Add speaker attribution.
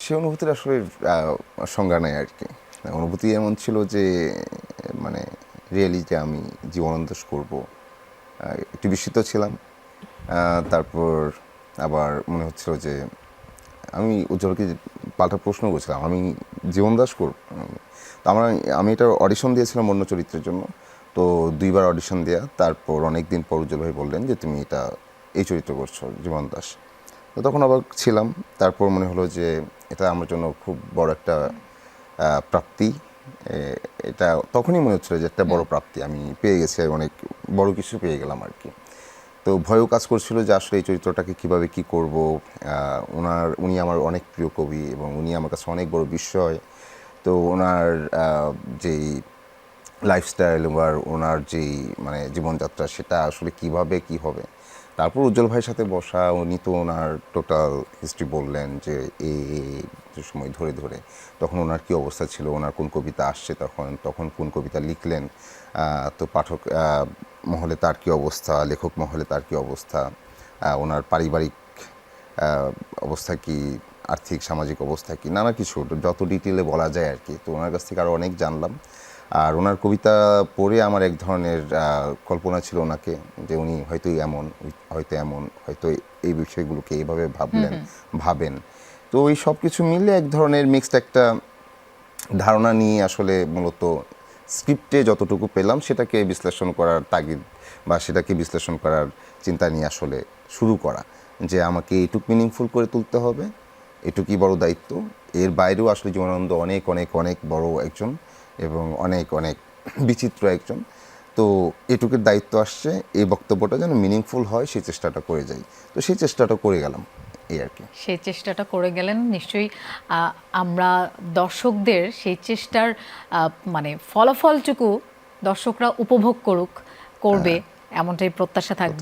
Speaker 1: সে অনুভূতির আসলে সংজ্ঞা নাই আর কি। অনুভূতি এমন ছিল যে মানে রিয়েলি যে আমি জীবনান্দেশ করব, একটু বিস্মিত ছিলাম। তারপর আবার মনে হচ্ছিল যে আমি উজ্জ্বলকে পাল্টা প্রশ্ন করেছিলাম, আমি জীবনদাস করব। তো আমি এটা অডিশন দিয়েছিলাম অন্য চরিত্রের জন্য। তো 2বার অডিশন দেওয়া, তারপর অনেক দিন পর উজ্জ্বল ভাই বললেন যে তুমি এই চরিত্র করছো জীবন দাস। তো তখন অবাক ছিলাম। তারপর মনে হলো যে এটা আমার জন্য খুব বড় একটা প্রাপ্তি। এটা তখনই মনে হচ্ছিল যে একটা বড় প্রাপ্তি আমি পেয়ে গেছি, অনেক বড় কিছু পেয়ে গেলাম আর কি। তো ভয়ও কাজ করছিল যে আসলে এই চরিত্রটাকে কিভাবে কি করব। উনি আমার অনেক প্রিয় কবি এবং উনি আমার কাছে অনেক বড় বিস্ময়। তো ওনার যেই লাইফস্টাইল আর ওনার যেই মানে জীবনযাত্রা, সেটা আসলে কিভাবে কি হবে। তারপর উজ্জ্বল ভাইয়ের সাথে বসা, উনি তো ওনার টোটাল হিস্ট্রি বললেন যে যে সময় ধরে ধরে তখন ওনার কী অবস্থা ছিল, ওনার কোন কবিতা আসছে, তখন কোন কবিতা লিখলেন। তো পাঠক মহলে তার কী অবস্থা, লেখক মহলে তার কী অবস্থা, ওনার পারিবারিক অবস্থা কি, আর্থিক সামাজিক অবস্থা কি, নানা কিছু যত ডিটেলে বলা যায় আর কি। তো ওনার কাছ থেকে আরও অনেক জানলাম। আর ওনার কবিতা পড়ে আমার এক ধরনের কল্পনা ছিল ওনাকে, যে উনি হয়তো এমন হয়তো এই বিষয়গুলোকে এইভাবে ভাবেন। তো এই সব কিছু মিলে এক ধরনের মিক্সড একটা ধারণা নিয়ে আসলে মূলত স্ক্রিপ্টে যতটুকু পেলাম সেটাকে বিশ্লেষণ করার তাগিদ বা সেটাকে বিশ্লেষণ করার চিন্তা নিয়ে আসলে শুরু করা, যে আমাকে এটুক মিনিংফুল করে তুলতে হবে, এটুকুই বড় দায়িত্ব। এর বাইরেও আসলে জীবনানন্দ অনেক অনেক অনেক বড় একজন এবং অনেক অনেক বিচিত্র একজন। তো এটুকুর দায়িত্ব আসছে, এই বক্তব্যটা যেন মিনিংফুল হয় সেই চেষ্টাটা করে যাই। তো সেই চেষ্টাটা করে গেলাম, এই আর কি।
Speaker 2: সেই চেষ্টাটা করে গেলেন নিশ্চয়ই। আমরা দর্শকদের সেই চেষ্টার মানে ফলাফলটুকু দর্শকরা উপভোগ করবে, এমনটাই প্রত্যাশা থাকবে।